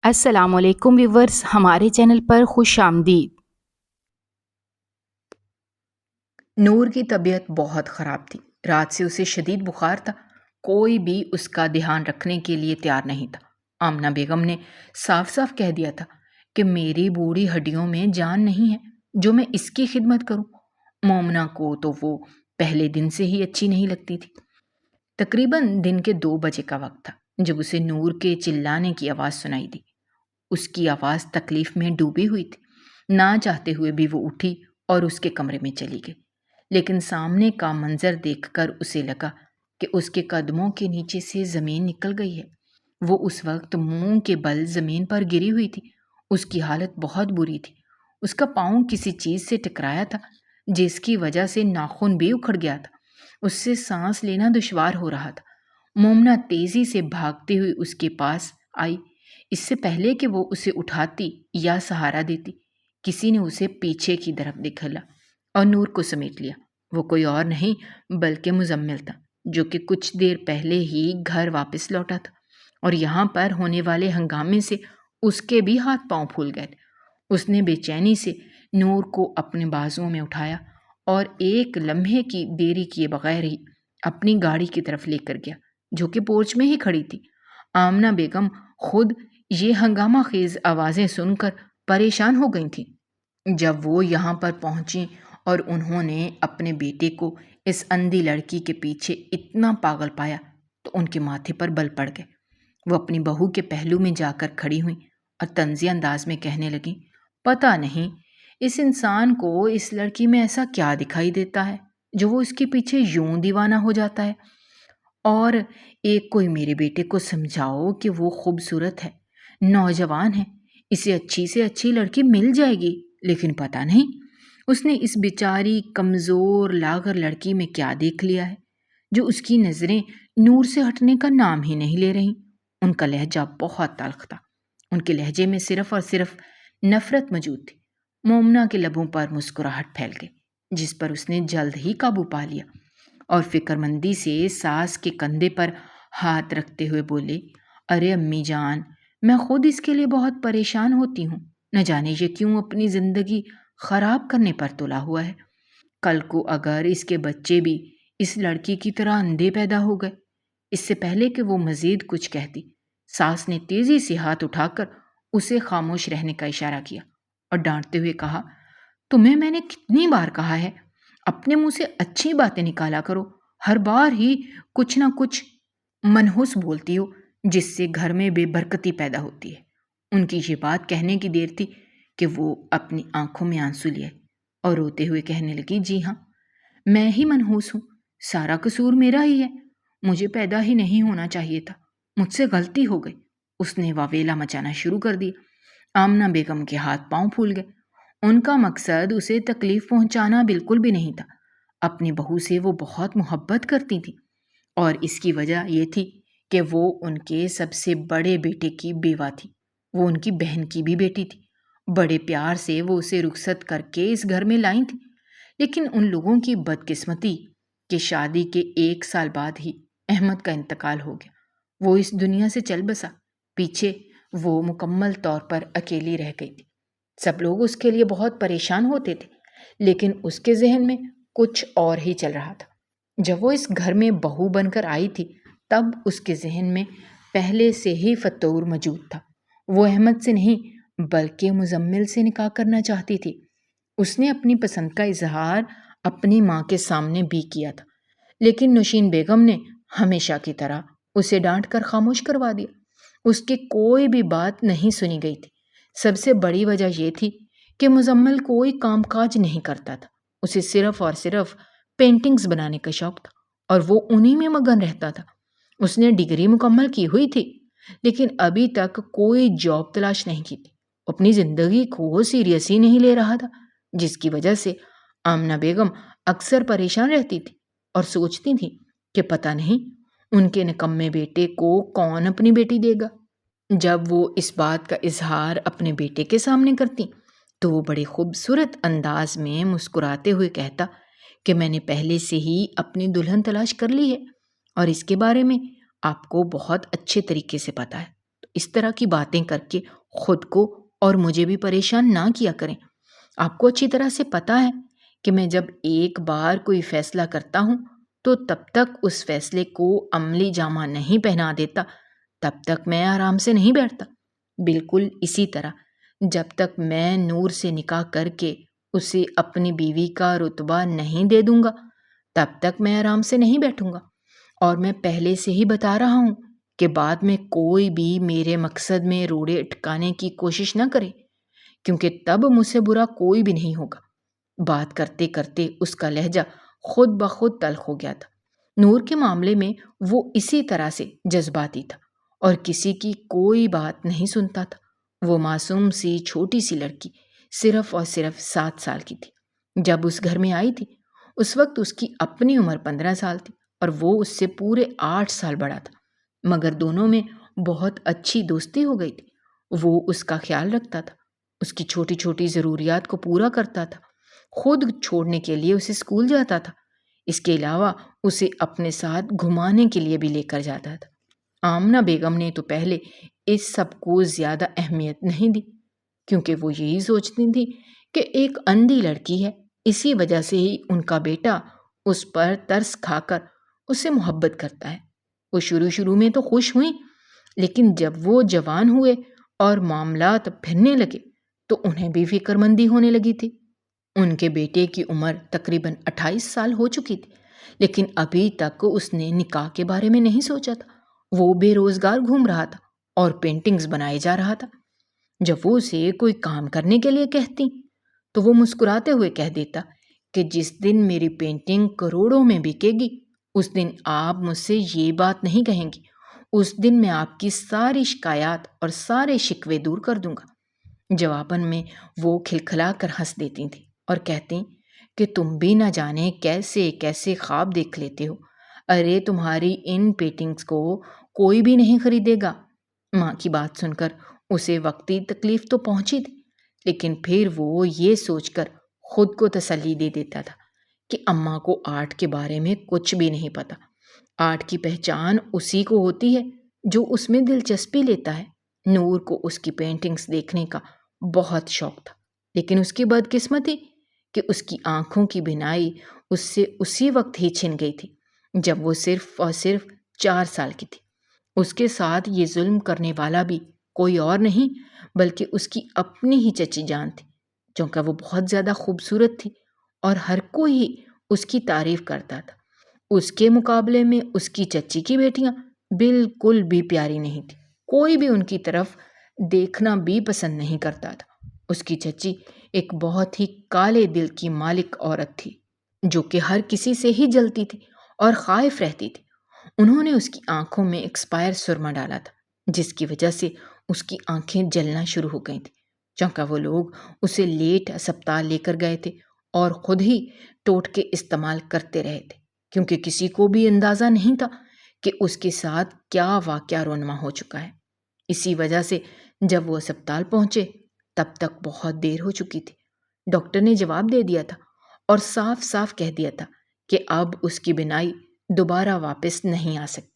السلام علیکم ویورز، ہمارے چینل پر خوش آمدید۔ نور کی طبیعت بہت خراب تھی۔ رات سے اسے شدید بخار تھا۔ کوئی بھی اس کا دھیان رکھنے کے لیے تیار نہیں تھا۔ آمنہ بیگم نے صاف صاف کہہ دیا تھا کہ میری بوڑھی ہڈیوں میں جان نہیں ہے جو میں اس کی خدمت کروں۔ مومنہ کو تو وہ پہلے دن سے ہی اچھی نہیں لگتی تھی۔ تقریباً دن کے 2 بجے کا وقت تھا جب اسے نور کے چلانے کی آواز سنائی دی۔ اس کی آواز تکلیف میں ڈوبی ہوئی تھی۔ نہ چاہتے ہوئے بھی وہ اٹھی اور اس کے کمرے میں چلی گئی، لیکن سامنے کا منظر دیکھ کر اسے لگا کہ اس کے قدموں کے نیچے سے زمین نکل گئی ہے۔ وہ اس وقت منہ کے بل زمین پر گری ہوئی تھی۔ اس کی حالت بہت بری تھی۔ اس کا پاؤں کسی چیز سے ٹکرایا تھا جس کی وجہ سے ناخن بھی اکھڑ گیا تھا۔ اس سے سانس لینا دشوار ہو رہا تھا۔ مومنہ تیزی سے بھاگتے ہوئے اس کے پاس آئی۔ اس سے پہلے کہ وہ اسے اٹھاتی یا سہارا دیتی، کسی نے اسے پیچھے کی طرف دکھلا اور نور کو سمیٹ لیا۔ وہ کوئی اور نہیں بلکہ مزمل تھا، جو کہ کچھ دیر پہلے ہی گھر واپس لوٹا تھا، اور یہاں پر ہونے والے ہنگامے سے اس کے بھی ہاتھ پاؤں پھول گئے۔ اس نے بے چینی سے نور کو اپنے بازوؤں میں اٹھایا اور ایک لمحے کی دیری کیے بغیر ہی اپنی گاڑی کی طرف لے کر گیا، جو کہ پورچ میں ہی کھڑی تھی۔ آمنہ بیگم خود یہ ہنگامہ خیز آوازیں سن کر پریشان ہو گئی تھیں۔ جب وہ یہاں پر پہنچی اور انہوں نے اپنے بیٹے کو اس اندھی لڑکی کے پیچھے اتنا پاگل پایا تو ان کے ماتھے پر بل پڑ گئے۔ وہ اپنی بہو کے پہلو میں جا کر کھڑی ہوئیں اور طنزیہ انداز میں کہنے لگیں، پتہ نہیں اس انسان کو اس لڑکی میں ایسا کیا دکھائی دیتا ہے جو وہ اس کے پیچھے یوں دیوانہ ہو جاتا ہے، اور ایک کوئی میرے بیٹے کو سمجھاؤ کہ وہ خوبصورت ہے، نوجوان ہے، اسے اچھی سے اچھی لڑکی مل جائے گی، لیکن پتہ نہیں اس نے اس بیچاری کمزور لاغر لڑکی میں کیا دیکھ لیا ہے جو اس کی نظریں نور سے ہٹنے کا نام ہی نہیں لے رہی۔ ان کا لہجہ بہت تلخ تھا۔ ان کے لہجے میں صرف اور صرف نفرت موجود تھی۔ مومنہ کے لبوں پر مسکراہٹ پھیل گئی، جس پر اس نے جلد ہی قابو پا لیا، اور فکر مندی سے ساس کے کندھے پر ہاتھ رکھتے ہوئے بولے، ارے امی جان، میں خود اس کے لیے بہت پریشان ہوتی ہوں۔ نہ جانے یہ کیوں اپنی زندگی خراب کرنے پر تلا ہوا ہے۔ کل کو اگر اس کے بچے بھی اس لڑکی کی طرح اندھے پیدا ہو گئے۔ اس سے پہلے کہ وہ مزید کچھ کہتی، ساس نے تیزی سے ہاتھ اٹھا کر اسے خاموش رہنے کا اشارہ کیا اور ڈانٹتے ہوئے کہا، تمہیں میں نے کتنی بار کہا ہے اپنے منہ سے اچھی باتیں نکالا کرو، ہر بار ہی کچھ نہ کچھ منحوس بولتی ہو جس سے گھر میں بے برکتی پیدا ہوتی ہے۔ ان کی یہ بات کہنے کی دیر تھی کہ وہ اپنی آنکھوں میں آنسو لیے اور روتے ہوئے کہنے لگی، جی ہاں، میں ہی منحوس ہوں، سارا قصور میرا ہی ہے، مجھے پیدا ہی نہیں ہونا چاہیے تھا، مجھ سے غلطی ہو گئی۔ اس نے واویلا مچانا شروع کر دیا۔ آمنہ بیگم کے ہاتھ پاؤں پھول گئے۔ ان کا مقصد اسے تکلیف پہنچانا بالکل بھی نہیں تھا۔ اپنی بہو سے وہ بہت محبت کرتی تھی، اور اس کی وجہ یہ تھی کہ وہ ان کے سب سے بڑے بیٹے کی بیوہ تھی۔ وہ ان کی بہن کی بھی بیٹی تھی۔ بڑے پیار سے وہ اسے رخصت کر کے اس گھر میں لائی تھی، لیکن ان لوگوں کی بدقسمتی کہ شادی کے 1 سال بعد ہی احمد کا انتقال ہو گیا۔ وہ اس دنیا سے چل بسا۔ پیچھے وہ مکمل طور پر اکیلی رہ گئی تھی۔ سب لوگ اس کے لیے بہت پریشان ہوتے تھے، لیکن اس کے ذہن میں کچھ اور ہی چل رہا تھا۔ جب وہ اس گھر میں بہو بن کر آئی تھی، تب اس کے ذہن میں پہلے سے ہی فتور موجود تھا۔ وہ احمد سے نہیں بلکہ مزمل سے نکاح کرنا چاہتی تھی۔ اس نے اپنی پسند کا اظہار اپنی ماں کے سامنے بھی کیا تھا، لیکن نوشین بیگم نے ہمیشہ کی طرح اسے ڈانٹ کر خاموش کروا دیا۔ اس کی کوئی بھی بات نہیں سنی گئی تھی۔ سب سے بڑی وجہ یہ تھی کہ مزمل کوئی کام کاج نہیں کرتا تھا۔ اسے صرف اور صرف پینٹنگز بنانے کا شوق تھا، اور وہ انہی میں مگن رہتا تھا۔ اس نے ڈگری مکمل کی ہوئی تھی، لیکن ابھی تک کوئی جاب تلاش نہیں کی تھی۔ اپنی زندگی کو سیریس ہی نہیں لے رہا تھا، جس کی وجہ سے آمنہ بیگم اکثر پریشان رہتی تھی اور سوچتی تھی کہ پتہ نہیں ان کے نکمے بیٹے کو کون اپنی بیٹی دے گا۔ جب وہ اس بات کا اظہار اپنے بیٹے کے سامنے کرتی تو وہ بڑے خوبصورت انداز میں مسکراتے ہوئے کہتا کہ میں نے پہلے سے ہی اپنی دلہن تلاش کر لی ہے، اور اس کے بارے میں آپ کو بہت اچھے طریقے سے پتہ ہے۔ تو اس طرح کی باتیں کر کے خود کو اور مجھے بھی پریشان نہ کیا کریں۔ آپ کو اچھی طرح سے پتہ ہے کہ میں جب ایک بار کوئی فیصلہ کرتا ہوں تو تب تک اس فیصلے کو عملی جامہ نہیں پہنا دیتا، تب تک میں آرام سے نہیں بیٹھتا۔ بالکل اسی طرح جب تک میں نور سے نکاح کر کے اسے اپنی بیوی کا رتبہ نہیں دے دوں گا، تب تک میں آرام سے نہیں بیٹھوں گا۔ اور میں پہلے سے ہی بتا رہا ہوں کہ بعد میں کوئی بھی میرے مقصد میں روڑے اٹکانے کی کوشش نہ کرے، کیونکہ تب مجھ سے برا کوئی بھی نہیں ہوگا۔ بات کرتے کرتے اس کا لہجہ خود بخود تلخ ہو گیا تھا۔ نور کے معاملے میں وہ اسی طرح سے جذباتی تھا اور کسی کی کوئی بات نہیں سنتا تھا۔ وہ معصوم سی چھوٹی سی لڑکی صرف اور صرف 7 سال کی تھی جب اس گھر میں آئی تھی۔ اس وقت اس کی اپنی عمر 15 سال تھی اور وہ اس سے پورے 8 سال بڑا تھا، مگر دونوں میں بہت اچھی دوستی ہو گئی تھی۔ وہ اس کا خیال رکھتا تھا، اس کی چھوٹی چھوٹی ضروریات کو پورا کرتا تھا، خود چھوڑنے کے لیے اسے اسکول جاتا تھا، اس کے علاوہ اسے اپنے ساتھ گھمانے کے لیے بھی لے کر جاتا تھا۔ آمنہ بیگم نے تو پہلے اس سب کو زیادہ اہمیت نہیں دی، کیونکہ وہ یہی سوچتی تھی کہ ایک اندھی لڑکی ہے، اسی وجہ سے ہی ان کا بیٹا اس پر ترس کھا کر اس سے محبت کرتا ہے۔ وہ شروع میں تو خوش ہوئیں، لیکن جب وہ جوان ہوئے اور معاملات پھرنے لگے تو انہیں بھی فکر مندی ہونے لگی تھی۔ ان کے بیٹے کی عمر تقریباً 28 سال ہو چکی تھی، لیکن ابھی تک اس نے نکاح کے بارے میں نہیں سوچا تھا۔ وہ بے روزگار گھوم رہا تھا اور پینٹنگز بنائے جا رہا تھا۔ جب وہ اسے کوئی کام کرنے کے لیے کہتی تو وہ مسکراتے ہوئے کہہ دیتا کہ جس دن میری پینٹنگ کروڑوں میں بکے گی اس دن آپ مجھ سے یہ بات نہیں کہیں گی، اس دن میں آپ کی ساری شکایات اور سارے شکوے دور کر دوں گا۔ جواباً میں وہ کھلکھلا کر ہنس دیتی تھی اور کہتی کہ تم بھی نہ جانے کیسے کیسے خواب دیکھ لیتے ہو، ارے تمہاری ان پینٹنگز کو کوئی بھی نہیں خریدے گا۔ ماں کی بات سن کر اسے وقتی تکلیف تو پہنچی تھی، لیکن پھر وہ یہ سوچ کر خود کو تسلی دے دیتا تھا کہ اماں کو آرٹ کے بارے میں کچھ بھی نہیں پتا۔ آرٹ کی پہچان اسی کو ہوتی ہے جو اس میں دلچسپی لیتا ہے۔ نور کو اس کی پینٹنگز دیکھنے کا بہت شوق تھا، لیکن اس کی بدقسمتی کہ اس کی آنکھوں کی بینائی اس سے اسی وقت ہی چھن گئی تھی جب وہ صرف اور صرف 4 سال کی تھی۔ اس کے ساتھ یہ ظلم کرنے والا بھی کوئی اور نہیں بلکہ اس کی اپنی ہی چچی جان تھی، چونکہ وہ بہت زیادہ خوبصورت تھی اور ہر کوئی اس کی تعریف کرتا تھا۔ اس کے مقابلے میں اس کی چچی کی بیٹیاں بالکل بھی پیاری نہیں تھی، کوئی بھی ان کی طرف دیکھنا بھی پسند نہیں کرتا تھا۔ اس کی چچی ایک بہت ہی کالے دل کی مالک عورت تھی جو کہ ہر کسی سے ہی جلتی تھی اور خائف رہتی تھی۔ انہوں نے اس کی آنکھوں میں ایکسپائر سرما ڈالا تھا، جس کی وجہ سے اس کی آنکھیں جلنا شروع ہو گئی تھیں، چونکہ وہ لوگ اسے لیٹ اسپتال لے کر گئے تھے اور خود ہی ٹوٹکے استعمال کرتے رہے تھے، کیونکہ کسی کو بھی اندازہ نہیں تھا کہ اس کے ساتھ کیا واقعہ رونما ہو چکا ہے۔ اسی وجہ سے جب وہ اسپتال پہنچے تب تک بہت دیر ہو چکی تھی۔ ڈاکٹر نے جواب دے دیا تھا اور صاف صاف کہہ دیا تھا کہ اب اس کی بینائی دوبارہ واپس نہیں آ سکتی۔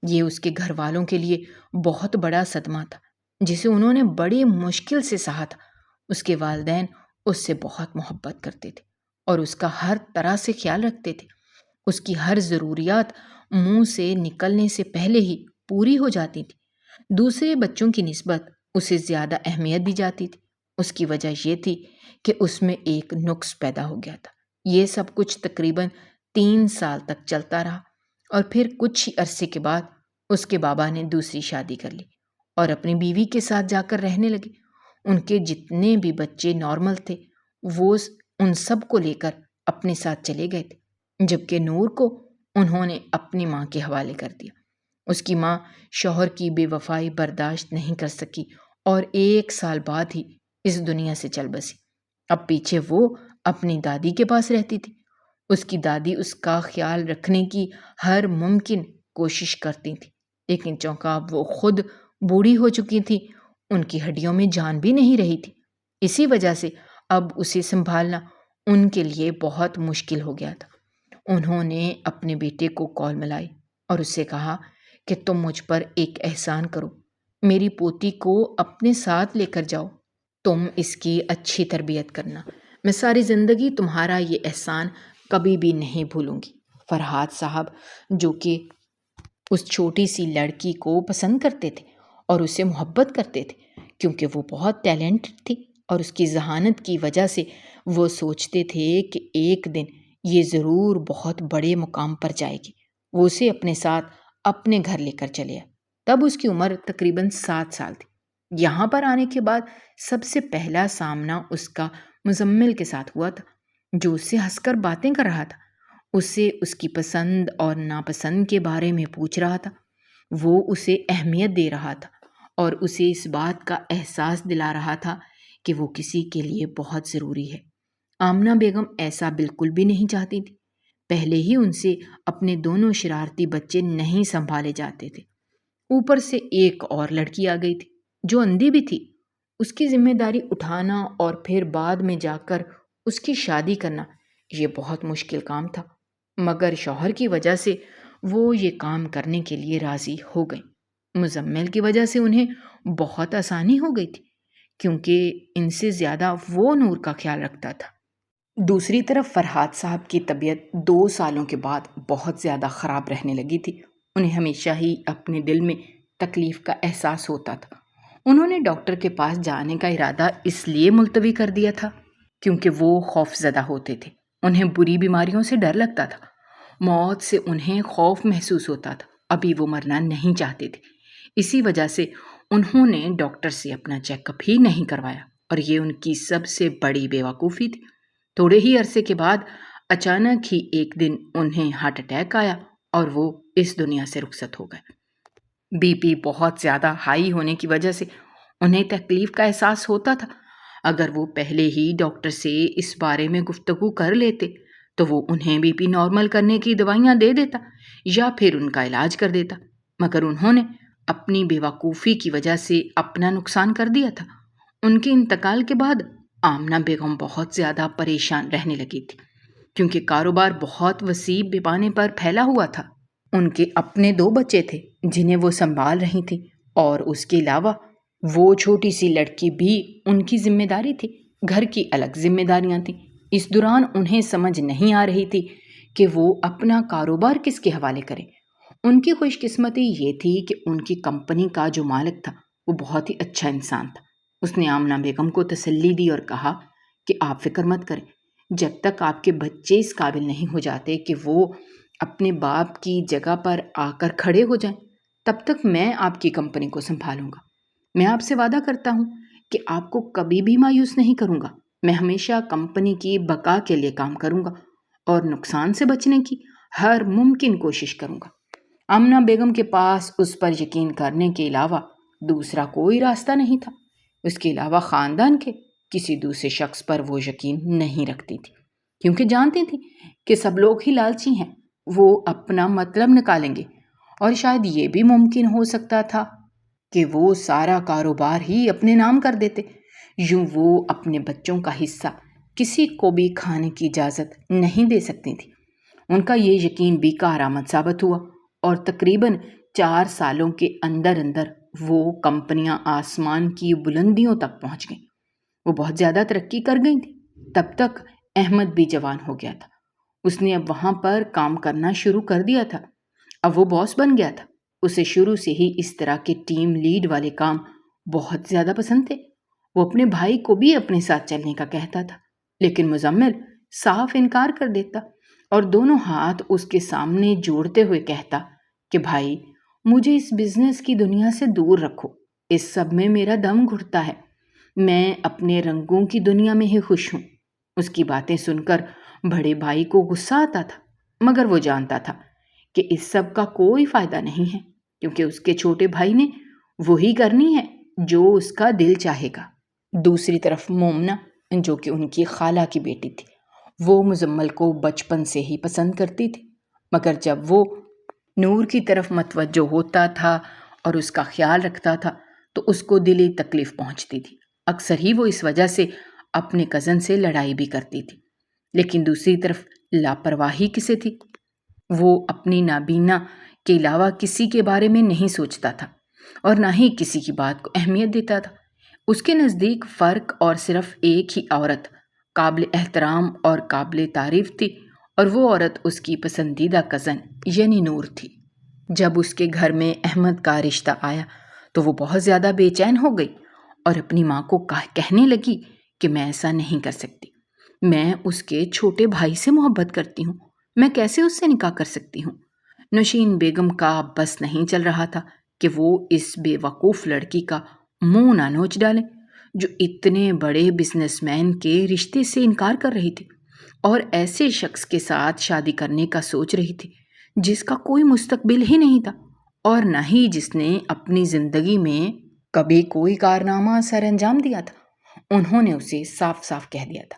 یہ اس کے گھر والوں کے لیے بہت بڑا صدمہ تھا جسے انہوں نے بڑی مشکل سے سہا تھا۔ اس کے والدین اس سے بہت محبت کرتے تھے اور اس کا ہر طرح سے خیال رکھتے تھے۔ اس کی ہر ضروریات منہ سے نکلنے سے پہلے ہی پوری ہو جاتی تھی۔ دوسرے بچوں کی نسبت اسے زیادہ اہمیت دی جاتی تھی۔ اس کی وجہ یہ تھی کہ اس میں ایک نقص پیدا ہو گیا تھا۔ یہ سب کچھ تقریباً 3 سال تک چلتا رہا اور پھر کچھ ہی عرصے کے بعد اس کے بابا نے دوسری شادی کر لی اور اپنی بیوی کے ساتھ جا کر رہنے لگے۔ ان کے جتنے بھی بچے نارمل تھے وہ ان سب کو لے کر اپنے ساتھ چلے گئے تھے، جبکہ نور کو انہوں نے اپنی ماں کے حوالے کر دیا۔ اس کی ماں شوہر کی بے وفائی برداشت نہیں کر سکی اور 1 سال بعد ہی اس دنیا سے چل بسی۔ اب پیچھے وہ اپنی دادی کے پاس رہتی تھی۔ اس کی دادی اس کا خیال رکھنے کی ہر ممکن کوشش کرتی تھی، لیکن چونکہ اب وہ خود بوڑھی ہو چکی تھی، ان کی ہڈیوں میں جان بھی نہیں رہی تھی۔ اسی وجہ سے اب اسے سنبھالنا ان کے لیے بہت مشکل ہو گیا تھا۔ انہوں نے اپنے بیٹے کو کال ملائی اور اس سے کہا کہ تم مجھ پر ایک احسان کرو، میری پوتی کو اپنے ساتھ لے کر جاؤ، تم اس کی اچھی تربیت کرنا، میں ساری زندگی تمہارا یہ احسان کبھی بھی نہیں بھولوں گی۔ فرحات صاحب جو کہ اس چھوٹی سی لڑکی کو پسند کرتے تھے اور اسے محبت کرتے تھے کیونکہ وہ بہت ٹیلنٹڈ تھی، اور اس کی ذہانت کی وجہ سے وہ سوچتے تھے کہ ایک دن یہ ضرور بہت بڑے مقام پر جائے گی، وہ اسے اپنے ساتھ اپنے گھر لے کر چلے آئے۔ تب اس کی عمر تقریباً 7 سال تھی۔ یہاں پر آنے کے بعد سب سے پہلا سامنا اس کا مزمل کے ساتھ ہوا تھا، جو اس سے ہنس کر باتیں کر رہا تھا، اسے اس کی پسند اور ناپسند کے بارے میں پوچھ رہا تھا، وہ اسے اہمیت دے رہا تھا اور اسے اس بات کا احساس دلا رہا تھا کہ وہ کسی کے لیے بہت ضروری ہے۔ آمنہ بیگم ایسا بالکل بھی نہیں چاہتی تھی۔ پہلے ہی ان سے اپنے دونوں شرارتی بچے نہیں سنبھالے جاتے تھے، اوپر سے ایک اور لڑکی آ گئی تھی جو اندھی بھی تھی۔ اس کی ذمہ داری اٹھانا اور پھر بعد میں جا کر اس کی شادی کرنا یہ بہت مشکل کام تھا، مگر شوہر کی وجہ سے وہ یہ کام کرنے کے لیے راضی ہو گئیں۔ مزمل کی وجہ سے انہیں بہت آسانی ہو گئی تھی کیونکہ ان سے زیادہ وہ نور کا خیال رکھتا تھا۔ دوسری طرف فرحات صاحب کی طبیعت 2 سالوں کے بعد بہت زیادہ خراب رہنے لگی تھی۔ انہیں ہمیشہ ہی اپنے دل میں تکلیف کا احساس ہوتا تھا۔ انہوں نے ڈاکٹر کے پاس جانے کا ارادہ اس لیے ملتوی کر دیا تھا کیونکہ وہ خوف زدہ ہوتے تھے۔ انہیں بری بیماریوں سے ڈر لگتا تھا، موت سے انہیں خوف محسوس ہوتا تھا، ابھی وہ مرنا نہیں چاہتے تھے۔ اسی وجہ سے انہوں نے ڈاکٹر سے اپنا چیک اپ ہی نہیں کروایا، اور یہ ان کی سب سے بڑی بے وقوفی تھی۔ تھوڑے ہی عرصے کے بعد اچانک ہی ایک دن انہیں ہارٹ اٹیک آیا اور وہ اس دنیا سے رخصت ہو گئے۔ بی پی بہت زیادہ ہائی ہونے کی وجہ سے انہیں تکلیف کا احساس ہوتا تھا۔ اگر وہ پہلے ہی ڈاکٹر سے اس بارے میں گفتگو کر لیتے تو وہ انہیں بی پی نارمل کرنے کی دوائیاں دے دیتا یا پھر ان کا علاج کر دیتا، مگر انہوں نے اپنی بے وقوفی کی وجہ سے اپنا نقصان کر دیا تھا۔ ان کے انتقال کے بعد آمنہ بیگم بہت زیادہ پریشان رہنے لگی تھی کیونکہ کاروبار بہت وسیع پیمانے پر پھیلا ہوا تھا۔ ان کے اپنے 2 بچے تھے جنہیں وہ سنبھال رہی تھیں، اور اس کے علاوہ وہ چھوٹی سی لڑکی بھی ان کی ذمہ داری تھی۔ گھر کی الگ ذمہ داریاں تھیں۔ اس دوران انہیں سمجھ نہیں آ رہی تھی کہ وہ اپنا کاروبار کس کے حوالے کریں۔ ان کی خوش قسمتی یہ تھی کہ ان کی کمپنی کا جو مالک تھا وہ بہت ہی اچھا انسان تھا۔ اس نے آمنہ بیگم کو تسلی دی اور کہا کہ آپ فکر مت کریں، جب تک آپ کے بچے اس قابل نہیں ہو جاتے کہ وہ اپنے باپ کی جگہ پر آ کر کھڑے ہو جائیں، تب تک میں آپ کی کمپنی کو سنبھالوں گا۔ میں آپ سے وعدہ کرتا ہوں کہ آپ کو کبھی بھی مایوس نہیں کروں گا۔ میں ہمیشہ کمپنی کی بقا کے لیے کام کروں گا اور نقصان سے بچنے کی ہر ممکن کوشش کروں گا۔ آمنہ بیگم کے پاس اس پر یقین کرنے کے علاوہ دوسرا کوئی راستہ نہیں تھا۔ اس کے علاوہ خاندان کے کسی دوسرے شخص پر وہ یقین نہیں رکھتی تھی کیونکہ جانتی تھی کہ سب لوگ ہی لالچی ہیں، وہ اپنا مطلب نکالیں گے، اور شاید یہ بھی ممکن ہو سکتا تھا کہ وہ سارا کاروبار ہی اپنے نام کر دیتے۔ یوں وہ اپنے بچوں کا حصہ کسی کو بھی کھانے کی اجازت نہیں دے سکتی تھی۔ ان کا یہ یقین بھی کارآمد ثابت ہوا اور تقریباً 4 سالوں کے اندر اندر وہ کمپنیاں آسمان کی بلندیوں تک پہنچ گئیں۔ وہ بہت زیادہ ترقی کر گئی تھی۔ تب تک احمد بھی جوان ہو گیا تھا۔ اس نے اب وہاں پر کام کرنا شروع کر دیا تھا۔ اب وہ باس بن گیا تھا۔ اسے شروع سے ہی اس طرح کے ٹیم لیڈ والے کام بہت زیادہ پسند تھے۔ وہ اپنے بھائی کو بھی اپنے ساتھ چلنے کا کہتا تھا، لیکن مزمل صاف انکار کر دیتا اور دونوں ہاتھ اس کے سامنے جوڑتے ہوئے کہتا کہ بھائی، مجھے اس بزنس کی دنیا سے دور رکھو، اس سب میں میرا دم گھٹتا ہے، میں اپنے رنگوں کی دنیا میں ہی خوش ہوں۔ اس کی باتیں سن کر بڑے بھائی کو غصہ آتا تھا، مگر وہ جانتا تھا کہ اس سب کا کوئی فائدہ نہیں ہے کیونکہ اس کے چھوٹے بھائی نے وہی کرنی ہے جو اس کا دل چاہے گا۔ دوسری طرف مومنہ جو کہ ان کی خالہ کی بیٹی تھی، وہ مزمل کو بچپن سے ہی پسند کرتی تھی، مگر جب وہ نور کی طرف متوجہ ہوتا تھا اور اس کا خیال رکھتا تھا تو اس کو دلی تکلیف پہنچتی تھی۔ اکثر ہی وہ اس وجہ سے اپنے کزن سے لڑائی بھی کرتی تھی۔ لیکن دوسری طرف لاپرواہی کسے تھی؟ وہ اپنی نابینا کے علاوہ کسی کے بارے میں نہیں سوچتا تھا۔ اور نہ ہی کسی کی بات کو اہمیت دیتا تھا۔ اس کے نزدیک فرق اور صرف ایک ہی عورت قابل احترام اور قابل تعریف تھی، اور وہ عورت اس کی پسندیدہ کزن یعنی نور تھی۔ جب اس کے گھر میں احمد کا رشتہ آیا تو وہ بہت زیادہ بے چین ہو گئی اور اپنی ماں کو کہنے لگی کہ میں ایسا نہیں کر سکتی، میں اس کے چھوٹے بھائی سے محبت کرتی ہوں، میں کیسے اس سے نکاح کر سکتی ہوں؟ نوشین بیگم کا بس نہیں چل رہا تھا کہ وہ اس بے وقوف لڑکی کا منہ نہ نوچ ڈالیں جو اتنے بڑے بزنس مین کے رشتے سے انکار کر رہی تھی اور ایسے شخص کے ساتھ شادی کرنے کا سوچ رہی تھی جس کا کوئی مستقبل ہی نہیں تھا اور نہ ہی جس نے اپنی زندگی میں کبھی کوئی کارنامہ سر انجام دیا تھا۔ انہوں نے اسے صاف صاف کہہ دیا تھا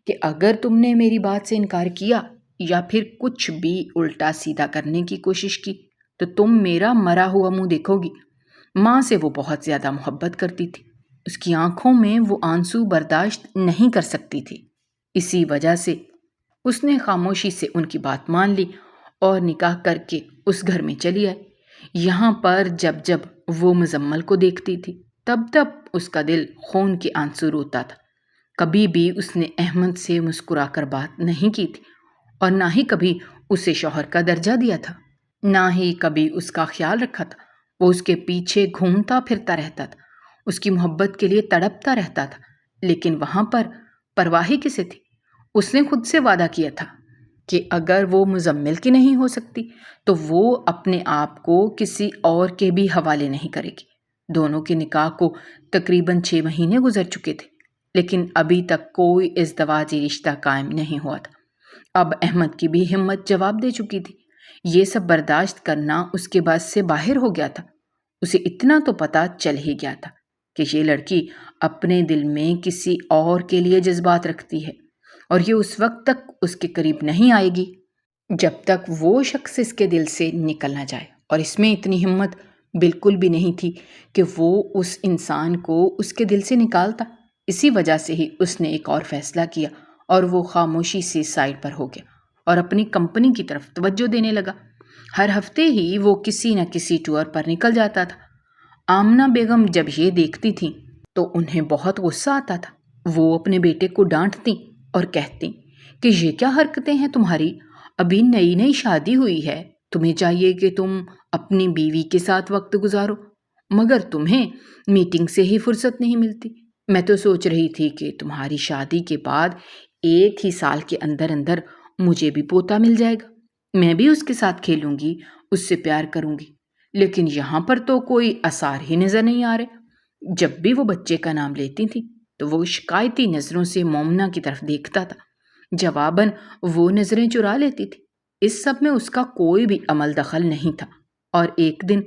کہ اگر تم نے میری بات سے انکار کیا یا پھر کچھ بھی الٹا سیدھا کرنے کی کوشش کی تو تم میرا مرا ہوا منہ دیکھو گی۔ ماں سے وہ بہت زیادہ محبت کرتی تھی، اس کی آنکھوں میں وہ آنسو برداشت نہیں کر سکتی تھی، اسی وجہ سے اس نے خاموشی سے ان کی بات مان لی اور نکاح کر کے اس گھر میں چلی آئی۔ یہاں پر جب جب وہ مزمل کو دیکھتی تھی تب تب اس کا دل خون کے آنسو روتا تھا۔ کبھی بھی اس نے احمد سے مسکرا کر بات نہیں کی تھی اور نہ ہی کبھی اسے شوہر کا درجہ دیا تھا، نہ ہی کبھی اس کا خیال رکھا تھا۔ وہ اس کے پیچھے گھومتا پھرتا رہتا تھا، اس کی محبت کے لیے تڑپتا رہتا تھا، لیکن وہاں پر پرواہ کسے تھی؟ اس نے خود سے وعدہ کیا تھا کہ اگر وہ مزمل کی نہیں ہو سکتی تو وہ اپنے آپ کو کسی اور کے بھی حوالے نہیں کرے گی۔ دونوں کے نکاح کو تقریباً 6 مہینے گزر چکے تھے، لیکن ابھی تک کوئی ازدواجی رشتہ قائم نہیں ہوا تھا۔ اب احمد کی بھی ہمت جواب دے چکی تھی، یہ سب برداشت کرنا اس کے بس سے باہر ہو گیا تھا۔ اسے اتنا تو پتہ چل ہی گیا تھا کہ یہ لڑکی اپنے دل میں کسی اور کے لیے جذبات رکھتی ہے اور یہ اس وقت تک اس کے قریب نہیں آئے گی جب تک وہ شخص اس کے دل سے نکل نہ جائے، اور اس میں اتنی ہمت بالکل بھی نہیں تھی کہ وہ اس انسان کو اس کے دل سے نکالتا۔ اسی وجہ سے ہی اس نے ایک اور فیصلہ کیا اور وہ خاموشی سے سائڈ پر ہو گیا اور اپنی کمپنی کی طرف توجہ دینے لگا۔ ہر ہفتے ہی وہ کسی نہ کسی ٹور پر نکل جاتا تھا۔ آمنہ بیگم جب یہ دیکھتی تھیں تو انہیں بہت غصہ آتا تھا۔ وہ اپنے بیٹے کو ڈانٹتی اور کہتی کہ یہ کیا حرکتیں ہیں تمہاری، ابھی نئی نئی شادی ہوئی ہے، تمہیں چاہیے کہ تم اپنی بیوی کے ساتھ وقت گزارو، مگر تمہیں میٹنگ سے ہی فرصت نہیں ملتی۔ میں تو سوچ رہی تھی کہ تمہاری شادی کے بعد 1 ہی سال کے اندر اندر مجھے بھی پوتا مل جائے گا، میں بھی اس کے ساتھ کھیلوں گی، اس سے پیار کروں گی، لیکن یہاں پر تو کوئی آثار ہی نظر نہیں آ رہے۔ جب بھی وہ بچے کا نام لیتی تھی تو وہ شکایتی نظروں سے مومنہ کی طرف دیکھتا تھا، جواباً وہ نظریں چرا لیتی تھی۔ اس سب میں اس کا کوئی بھی عمل دخل نہیں تھا، اور ایک دن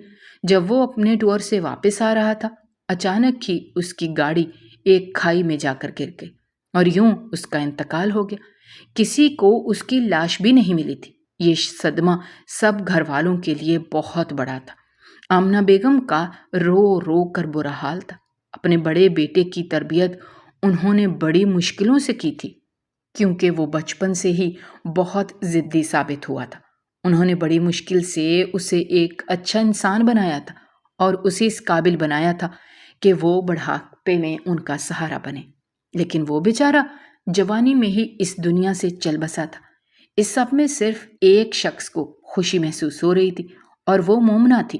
جب وہ اپنے ٹور سے واپس آ رہا تھا اچانک ہی اس کی گاڑی ایک کھائی میں جا کر گر گئی اور یوں اس کا انتقال ہو گیا۔ کسی کو اس کی لاش بھی نہیں ملی تھی۔ یہ صدمہ سب گھر والوں کے لیے بہت بڑا تھا۔ آمنہ بیگم کا رو رو کر برا حال تھا۔ اپنے بڑے بیٹے کی تربیت انہوں نے بڑی مشکلوں سے کی تھی کیونکہ وہ بچپن سے ہی بہت ضدی ثابت ہوا تھا۔ انہوں نے بڑی مشکل سے اسے ایک اچھا انسان بنایا تھا اور اسے اس قابل بنایا تھا کہ وہ بڑھاپے میں ان کا سہارا بنے، لیکن وہ بیچارہ جوانی میں ہی اس دنیا سے چل بسا تھا۔ اس سب میں صرف ایک شخص کو خوشی محسوس ہو رہی تھی اور وہ مومنہ تھی۔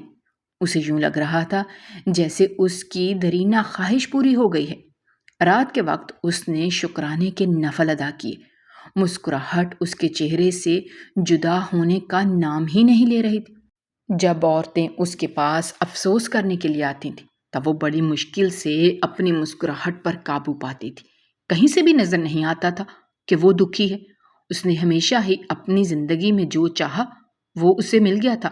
اسے یوں لگ رہا تھا جیسے اس کی دیرینہ خواہش پوری ہو گئی ہے۔ رات کے وقت اس نے شکرانے کے نفل ادا کیے۔ مسکراہٹ اس کے چہرے سے جدا ہونے کا نام ہی نہیں لے رہی تھی۔ جب عورتیں اس کے پاس افسوس کرنے کے لیے آتی تھیں تب وہ بڑی مشکل سے اپنی مسکراہٹ پر قابو پاتی تھی۔ کہیں سے بھی نظر نہیں آتا تھا کہ وہ دکھی ہے۔ اس نے ہمیشہ ہی اپنی زندگی میں جو چاہا وہ اسے مل گیا تھا۔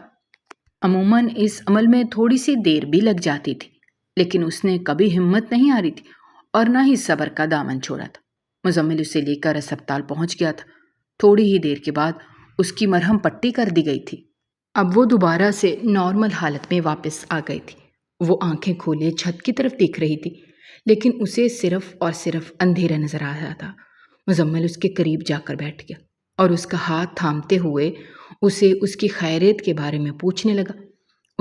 عموماً اس عمل میں تھوڑی سی دیر بھی لگ جاتی تھی، لیکن اس نے کبھی ہمت نہیں ہاری تھی اور نہ ہی صبر کا دامن چھوڑا تھا۔ مزمل اسے لے کر اسپتال پہنچ گیا تھا۔ تھوڑی ہی دیر کے بعد اس کی مرہم پٹی کر دی گئی تھی۔ اب وہ دوبارہ سے نارمل حالت میں واپس آ گئی تھی۔ وہ آنکھیں کھولے چھت کی طرف دیکھ رہی تھی، لیکن اسے صرف اور صرف اندھیرا نظر آ رہا تھا۔ مزمل اس کے قریب جا کر بیٹھ گیا اور اس کا ہاتھ تھامتے ہوئے اسے اس کی خیریت کے بارے میں پوچھنے لگا۔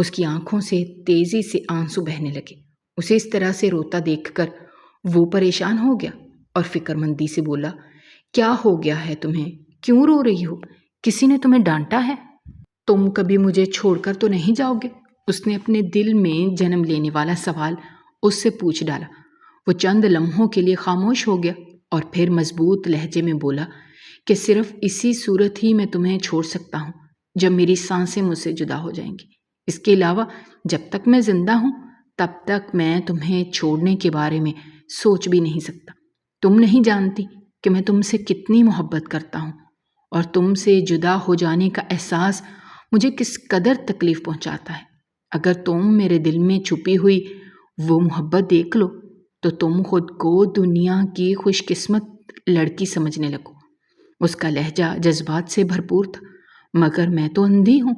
اس کی آنکھوں سے تیزی سے آنسو بہنے لگے۔ اسے اس طرح سے روتا دیکھ کر وہ پریشان ہو گیا اور فکر مندی سے بولا، کیا ہو گیا ہے تمہیں؟ کیوں رو رہی ہو؟ کسی نے تمہیں ڈانٹا ہے؟ تم کبھی مجھے چھوڑ کر تو نہیں جاؤ گے؟ اس نے اپنے دل میں جنم لینے والا سوال اس سے پوچھ ڈالا۔ وہ چند لمحوں کے لیے خاموش ہو گیا اور پھر مضبوط لہجے میں بولا کہ صرف اسی صورت ہی میں تمہیں چھوڑ سکتا ہوں جب میری سانسیں مجھ سے جدا ہو جائیں گی۔ اس کے علاوہ جب تک میں زندہ ہوں تب تک میں تمہیں چھوڑنے کے بارے میں سوچ بھی نہیں سکتا۔ تم نہیں جانتی کہ میں تم سے کتنی محبت کرتا ہوں اور تم سے جدا ہو جانے کا احساس مجھے کس قدر تکلیف پہنچاتا ہے۔ اگر تم میرے دل میں چھپی ہوئی وہ محبت دیکھ لو تو تم خود کو دنیا کی خوش قسمت لڑکی سمجھنے لگو۔ اس کا لہجہ جذبات سے بھرپور تھا۔ مگر میں تو اندھی ہوں۔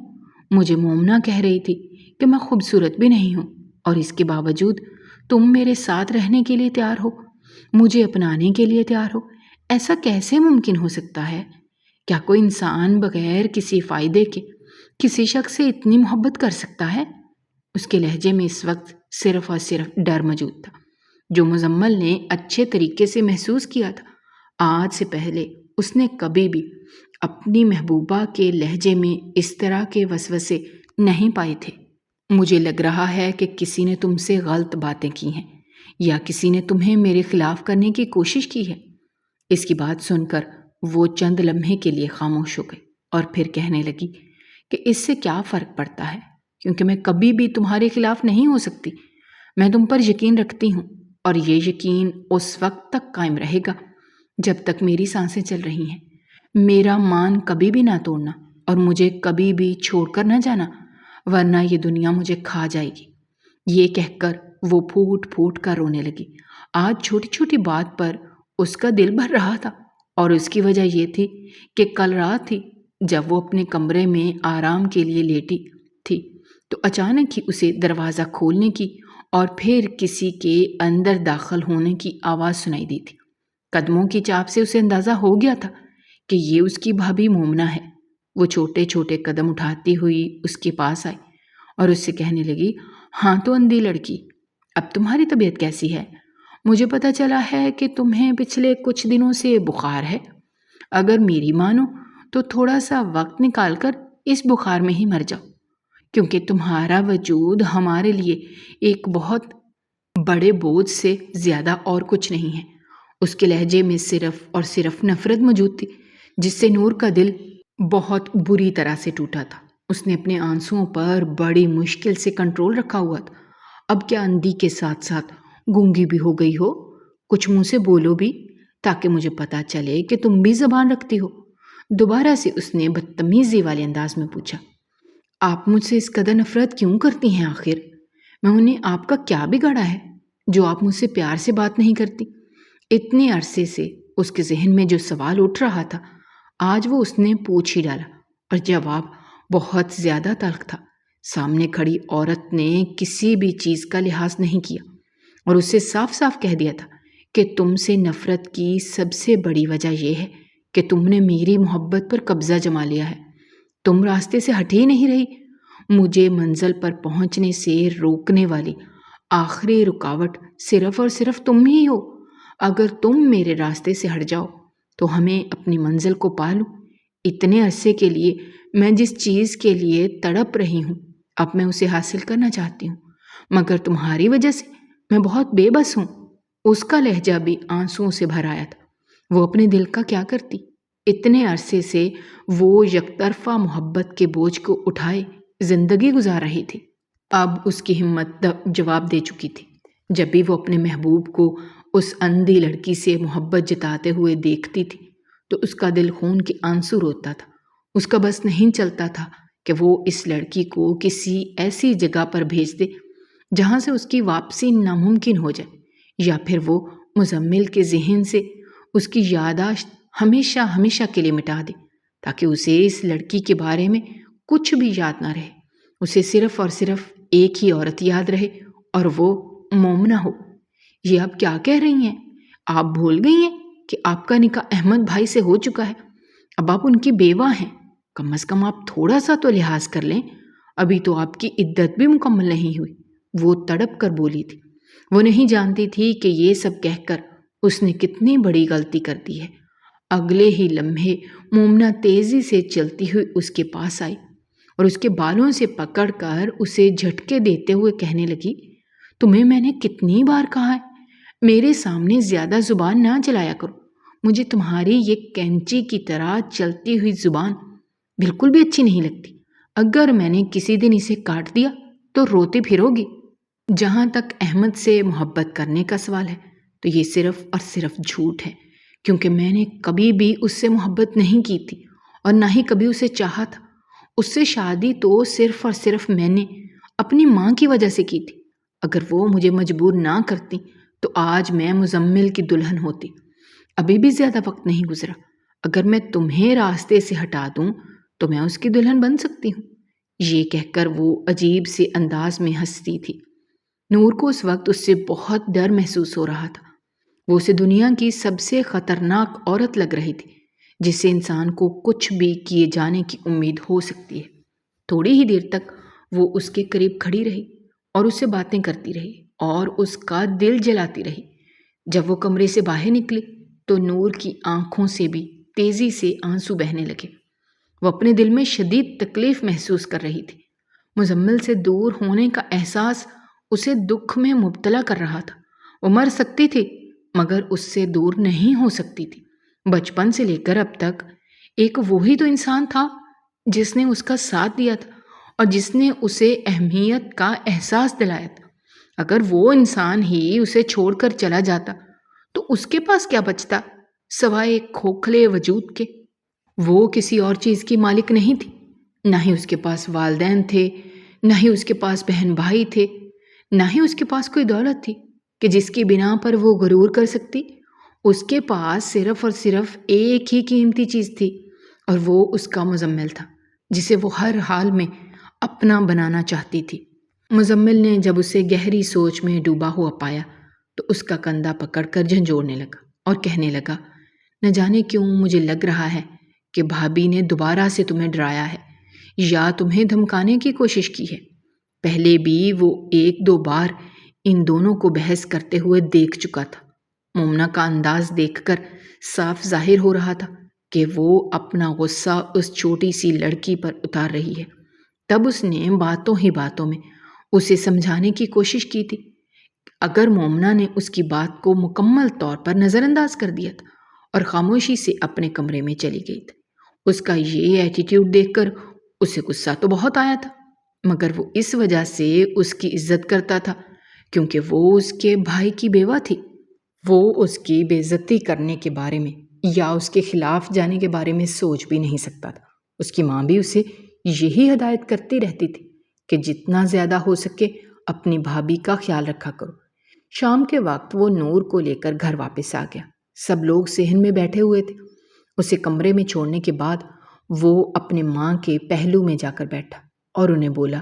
مجھے مومنہ کہہ رہی تھی کہ میں خوبصورت بھی نہیں ہوں اور اس کے باوجود تم میرے ساتھ رہنے کے لیے تیار ہو، مجھے اپنانے کے لیے تیار ہو۔ ایسا کیسے ممکن ہو سکتا ہے؟ کیا کوئی انسان بغیر کسی فائدے کے کسی شخص سے اتنی محبت کر سکتا ہے؟ اس کے لہجے میں اس وقت صرف اور صرف ڈر موجود تھا، جو مزمل نے اچھے طریقے سے محسوس کیا تھا۔ آج سے پہلے اس نے کبھی بھی اپنی محبوبہ کے لہجے میں اس طرح کے وسوسے نہیں پائے تھے۔ مجھے لگ رہا ہے کہ کسی نے تم سے غلط باتیں کی ہیں یا کسی نے تمہیں میرے خلاف کرنے کی کوشش کی ہے۔ اس کی بات سن کر وہ چند لمحے کے لیے خاموش ہو گئی اور پھر کہنے لگی کہ اس سے کیا فرق پڑتا ہے، کیونکہ میں کبھی بھی تمہارے خلاف نہیں ہو سکتی۔ میں تم پر یقین رکھتی ہوں اور یہ یقین اس وقت تک قائم رہے گا جب تک میری سانسیں چل رہی ہیں۔ میرا مان کبھی بھی نہ توڑنا اور مجھے کبھی بھی چھوڑ کر نہ جانا، ورنہ یہ دنیا مجھے کھا جائے گی۔ یہ کہہ کر وہ پھوٹ پھوٹ کر رونے لگی۔ آج چھوٹی چھوٹی بات پر اس کا دل بھر رہا تھا اور اس کی وجہ یہ تھی کہ کل رات تھی جب وہ اپنے کمرے میں آرام کے لیے لیٹی تھی تو اچانک ہی اسے دروازہ کھولنے کی اور پھر کسی کے اندر داخل ہونے کی آواز سنائی دی تھی۔ قدموں کی چاپ سے اسے اندازہ ہو گیا تھا کہ یہ اس کی بھابھی مومنہ ہے۔ وہ چھوٹے چھوٹے قدم اٹھاتی ہوئی اس کے پاس آئی اور اس سے کہنے لگی، ہاں تو اندھی لڑکی، اب تمہاری طبیعت کیسی ہے؟ مجھے پتہ چلا ہے کہ تمہیں پچھلے کچھ دنوں سے بخار ہے۔ اگر میری مانو تو تھوڑا سا وقت نکال کر اس بخار میں ہی مر جاؤ، کیونکہ تمہارا وجود ہمارے لیے ایک بہت بڑے بوجھ سے زیادہ اور کچھ نہیں ہے۔ اس کے لہجے میں صرف اور صرف نفرت موجود تھی، جس سے نور کا دل بہت بری طرح سے ٹوٹا تھا۔ اس نے اپنے آنسوؤں پر بڑی مشکل سے کنٹرول رکھا ہوا تھا۔ اب کیا اندھی کے ساتھ ساتھ گونگی بھی ہو گئی ہو؟ کچھ منہ سے بولو بھی، تاکہ مجھے پتا چلے کہ تم بھی زبان رکھتی ہو۔ دوبارہ سے اس نے بدتمیزی والے انداز میں پوچھا، آپ مجھ سے اس قدر نفرت کیوں کرتی ہیں آخر؟ میں انہیں آپ کا کیا بگاڑا ہے جو آپ مجھ سے پیار سے بات نہیں کرتی؟ اتنے عرصے سے اس کے ذہن میں جو سوال اٹھ رہا تھا آج وہ اس نے پوچھ ہی ڈالا، اور جواب بہت زیادہ تلخ تھا۔ سامنے کھڑی عورت نے کسی بھی چیز کا لحاظ نہیں کیا اور اسے صاف صاف کہہ دیا تھا کہ تم سے نفرت کی سب سے بڑی وجہ یہ ہے کہ تم نے میری محبت پر قبضہ جما لیا ہے۔ تم راستے سے ہٹ ہی نہیں رہی۔ مجھے منزل پر پہنچنے سے روکنے والی آخری رکاوٹ صرف اور صرف تم ہی ہو۔ اگر تم میرے راستے سے ہٹ جاؤ تو ہمیں اپنی منزل کو پا لوں۔ اتنے عرصے کے لیے میں جس چیز کے لیے تڑپ رہی ہوں اب میں اسے حاصل کرنا چاہتی ہوں، مگر تمہاری وجہ سے میں بہت بے بس ہوں۔ اس کا لہجہ بھی آنسوؤں سے بھر آیا تھا۔ وہ اپنے دل کا کیا کرتی؟ اتنے عرصے سے وہ یک طرفہ محبت کے بوجھ کو اٹھائے زندگی گزار رہی تھی۔ اب اس کی ہمت جواب دے چکی تھی۔ جب بھی وہ اپنے محبوب کو اس اندھی لڑکی سے محبت جتاتے ہوئے دیکھتی تھی تو اس کا دل خون کے آنسو روتا تھا۔ اس کا بس نہیں چلتا تھا کہ وہ اس لڑکی کو کسی ایسی جگہ پر بھیج دے جہاں سے اس کی واپسی ناممکن ہو جائے، یا پھر وہ مزمل کے ذہن سے اس کی یادداشت ہمیشہ ہمیشہ کے لیے مٹا دے، تاکہ اسے اس لڑکی کے بارے میں کچھ بھی یاد نہ رہے۔ اسے صرف اور صرف ایک ہی عورت یاد رہے اور وہ مومنہ ہو۔ یہ آپ کیا کہہ رہی ہیں؟ آپ بھول گئی ہیں کہ آپ کا نکاح احمد بھائی سے ہو چکا ہے۔ اب آپ ان کی بیوہ ہیں۔ کم از کم آپ تھوڑا سا تو لحاظ کر لیں۔ ابھی تو آپ کی عدت بھی مکمل نہیں ہوئی، وہ تڑپ کر بولی تھی۔ وہ نہیں جانتی تھی کہ یہ سب کہہ کر اس نے کتنی بڑی غلطی کر دی ہے۔ اگلے ہی لمحے مومنہ تیزی سے چلتی ہوئی اس کے پاس آئی اور اس کے بالوں سے پکڑ کر اسے جھٹکے دیتے ہوئے کہنے لگی، تمہیں میں نے کتنی بار کہا ہے میرے سامنے زیادہ زبان نہ چلایا کرو، مجھے تمہاری یہ کینچی کی طرح چلتی ہوئی زبان بالکل بھی اچھی نہیں لگتی۔ اگر میں نے کسی دن اسے کاٹ دیا تو روتی پھرو گی۔ جہاں تک احمد سے محبت کرنے کا سوال ہے تو یہ صرف اور صرف جھوٹ ہے، کیونکہ میں نے کبھی بھی اس سے محبت نہیں کی تھی اور نہ ہی کبھی اسے چاہا تھا۔ اس سے شادی تو صرف اور صرف میں نے اپنی ماں کی وجہ سے کی تھی۔ اگر وہ مجھے مجبور نہ کرتی تو آج میں مزمل کی دلہن ہوتی۔ ابھی بھی زیادہ وقت نہیں گزرا، اگر میں تمہیں راستے سے ہٹا دوں تو میں اس کی دلہن بن سکتی ہوں۔ یہ کہہ کر وہ عجیب سے انداز میں ہنستی تھی۔ نور کو اس وقت اس سے بہت ڈر محسوس ہو رہا تھا۔ وہ اسے دنیا کی سب سے خطرناک عورت لگ رہی تھی، جس سے انسان کو کچھ بھی کیے جانے کی امید ہو سکتی ہے۔ تھوڑی ہی دیر تک وہ اس کے قریب کھڑی رہی اور اس سے باتیں کرتی رہی اور اس کا دل جلاتی رہی۔ جب وہ کمرے سے باہر نکلی تو نور کی آنکھوں سے بھی تیزی سے آنسو بہنے لگے۔ وہ اپنے دل میں شدید تکلیف محسوس کر رہی تھی۔ مزمل سے دور ہونے کا احساس اسے دکھ میں مبتلا کر رہا تھا۔ وہ مر سکتی تھی مگر اس سے دور نہیں ہو سکتی تھی۔ بچپن سے لے کر اب تک ایک وہی تو انسان تھا جس نے اس کا ساتھ دیا تھا اور جس نے اسے اہمیت کا احساس دلایا تھا۔ اگر وہ انسان ہی اسے چھوڑ کر چلا جاتا تو اس کے پاس کیا بچتا سوائے ایک کھوکھلے وجود کے؟ وہ کسی اور چیز کی مالک نہیں تھی، نہ ہی اس کے پاس والدین تھے، نہ ہی اس کے پاس بہن بھائی تھے، نہ ہی اس کے پاس کوئی دولت تھی کہ جس کی بنا پر وہ غرور کر سکتی۔ اس کے پاس صرف اور صرف ایک ہی قیمتی چیز تھی اور وہ اس کا مزمل تھا، جسے وہ ہر حال میں اپنا بنانا چاہتی تھی۔ مزمل نے جب اسے گہری سوچ میں ڈوبا ہوا پایا تو اس کا کندھا پکڑ کر جھنجھوڑنے لگا اور کہنے لگا، نہ جانے کیوں مجھے لگ رہا ہے کہ بھابھی نے دوبارہ سے تمہیں ڈرایا ہے یا تمہیں دھمکانے کی کوشش کی ہے۔ پہلے بھی وہ ایک دو بار ان دونوں کو بحث کرتے ہوئے دیکھ چکا تھا۔ مومنہ کا انداز دیکھ کر صاف ظاہر ہو رہا تھا کہ وہ اپنا غصہ اس چھوٹی سی لڑکی پر اتار رہی ہے۔ تب اس نے باتوں ہی باتوں میں اسے سمجھانے کی کوشش کی تھی۔ اگر مومنہ نے اس کی بات کو مکمل طور پر نظر انداز کر دیا تھا اور خاموشی سے اپنے کمرے میں چلی گئی تھی۔ اس کا یہ ایٹیٹیوڈ دیکھ کر اسے غصہ تو بہت آیا تھا، مگر وہ اس وجہ سے اس کی عزت کرتا تھا کیونکہ وہ اس کے بھائی کی بیوہ تھی۔ وہ اس کی بے عزتی کرنے کے بارے میں یا اس کے خلاف جانے کے بارے میں سوچ بھی نہیں سکتا تھا۔ اس کی ماں بھی اسے یہی ہدایت کرتی رہتی تھی کہ جتنا زیادہ ہو سکے اپنی بھابھی کا خیال رکھا کرو۔ شام کے وقت وہ نور کو لے کر گھر واپس آ گیا۔ سب لوگ صحن میں بیٹھے ہوئے تھے۔ اسے کمرے میں چھوڑنے کے بعد وہ اپنے ماں کے پہلو میں جا کر بیٹھا اور انہیں بولا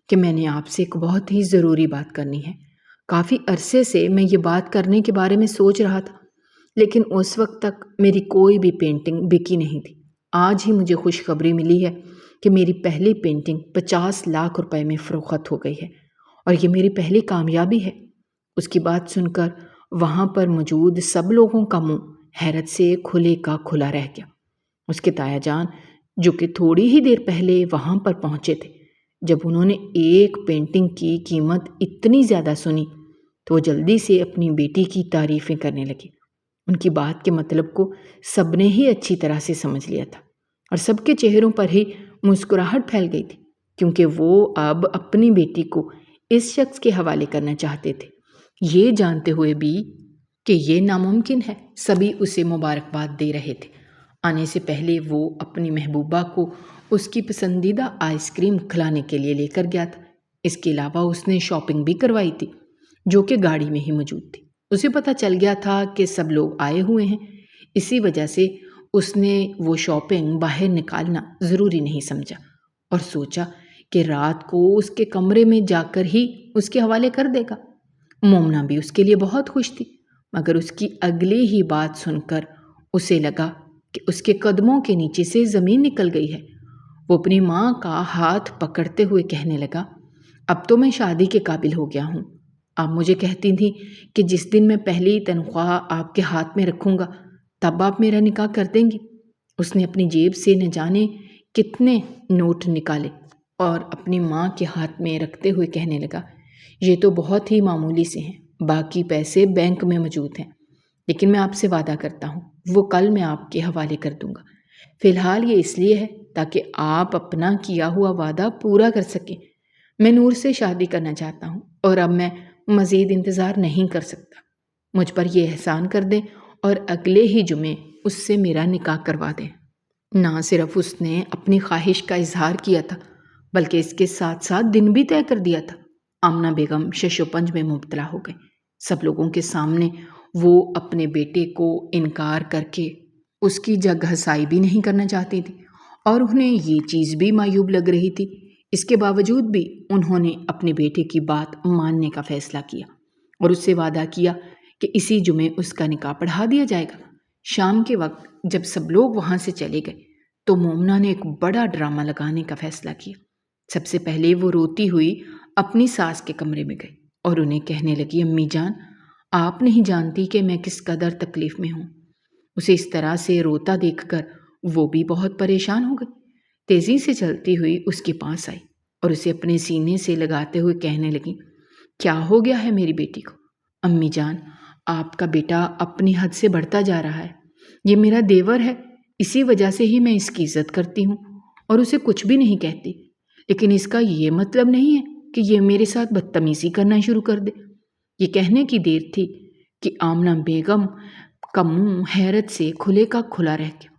کہ میں نے آپ سے ایک بہت ہی ضروری بات کرنی ہے۔ کافی عرصے سے میں یہ بات کرنے کے بارے میں سوچ رہا تھا، لیکن اس وقت تک میری کوئی بھی پینٹنگ بکی نہیں تھی۔ آج ہی مجھے خوشخبری ملی ہے کہ میری پہلی پینٹنگ 50 لاکھ روپے میں فروخت ہو گئی ہے اور یہ میری پہلی کامیابی ہے۔ اس کی بات سن کر وہاں پر موجود سب لوگوں کا منہ حیرت سے کھلے کا کھلا رہ گیا۔ اس کے تایا جان جو کہ تھوڑی ہی دیر پہلے وہاں پر پہنچے تھے، جب انہوں نے ایک پینٹنگ کی قیمت اتنی زیادہ سنی تو وہ جلدی سے اپنی بیٹی کی تعریفیں کرنے لگے۔ ان کی بات کے مطلب کو سب نے ہی اچھی طرح سے سمجھ لیا تھا اور سب کے چہروں پر ہی مسکراہٹ پھیل گئی تھی، کیونکہ وہ اب اپنی بیٹی کو اس شخص کے حوالے کرنا چاہتے تھے، یہ جانتے ہوئے بھی کہ یہ ناممکن ہے۔ سبھی اسے مبارکباد دے رہے تھے۔ آنے سے پہلے وہ اپنی محبوبہ کو اس کی پسندیدہ آئس کریم کھلانے کے لیے لے کر گیا تھا۔ اس کے علاوہ اس نے شاپنگ بھی کروائی تھی جو کہ گاڑی میں ہی موجود تھی۔ اسے پتہ چل گیا تھا کہ سب لوگ آئے ہوئے ہیں، اسی وجہ سے اس نے وہ شاپنگ باہر نکالنا ضروری نہیں سمجھا اور سوچا کہ رات کو اس کے کمرے میں جا کر ہی اس کے حوالے کر دے گا۔ مومنہ بھی اس کے لیے بہت خوش تھی، مگر اس کی اگلی ہی بات سن کر اسے لگا کہ اس کے قدموں کے نیچے سے زمین نکل گئی ہے۔ وہ اپنی ماں کا ہاتھ پکڑتے ہوئے کہنے لگا، اب تو میں شادی کے قابل ہو گیا ہوں۔ آپ مجھے کہتی تھیں کہ جس دن میں پہلی تنخواہ آپ کے ہاتھ میں رکھوں گا تب آپ میرا نکاح کر دیں گی۔ اس نے اپنی جیب سے نہ جانے کتنے نوٹ نکالے اور اپنی ماں کے ہاتھ میں رکھتے ہوئے کہنے لگا، یہ تو بہت ہی معمولی سے ہیں، باقی پیسے بینک میں موجود ہیں، لیکن میں آپ سے وعدہ کرتا ہوں وہ کل میں آپ کے حوالے کر دوں گا۔ فی الحال یہ اس لیے ہے تاکہ آپ اپنا کیا ہوا وعدہ پورا کر سکیں۔ میں نور سے شادی کرنا چاہتا ہوں اور اب میں مزید انتظار نہیں کر سکتا۔ مجھ پر یہ احسان کر دیں اور اگلے ہی جمعے اس سے میرا نکاح کروا دیں۔ نہ صرف اس نے اپنی خواہش کا اظہار کیا تھا بلکہ اس کے ساتھ ساتھ دن بھی طے کر دیا تھا۔ آمنہ بیگم شش و پنج میں مبتلا ہو گئی۔ سب لوگوں کے سامنے وہ اپنے بیٹے کو انکار کر کے اس کی جگ ہسائی بھی نہیں کرنا چاہتی تھی اور انہیں یہ چیز بھی معیوب لگ رہی تھی۔ اس کے باوجود بھی انہوں نے اپنے بیٹے کی بات ماننے کا فیصلہ کیا اور اس سے وعدہ کیا کہ اسی جمعے اس کا نکاح پڑھا دیا جائے گا۔ شام کے وقت جب سب لوگ وہاں سے چلے گئے تو مومنہ نے ایک بڑا ڈرامہ لگانے کا فیصلہ کیا۔ سب سے پہلے وہ روتی ہوئی اپنی ساس کے کمرے میں گئی اور انہیں کہنے لگی، امی جان، آپ نہیں جانتی کہ میں کس قدر تکلیف میں ہوں۔ اسے اس طرح سے روتا دیکھ کر وہ بھی بہت پریشان ہو گئی۔ تیزی سے چلتی ہوئی اس کے پاس آئی اور اسے اپنے سینے سے لگاتے ہوئے کہنے لگی، کیا ہو گیا ہے میری بیٹی کو؟ امی جان، آپ کا بیٹا اپنی حد سے بڑھتا جا رہا ہے۔ یہ میرا دیور ہے، اسی وجہ سے ہی میں اس کی عزت کرتی ہوں اور اسے کچھ بھی نہیں کہتی، لیکن اس کا یہ مطلب نہیں ہے کہ یہ میرے ساتھ بدتمیزی کرنا شروع کر دے۔ یہ کہنے کی دیر تھی کہ آمنہ بیگم کا منہ حیرت سے کھلے کا کھلا رہ گیا۔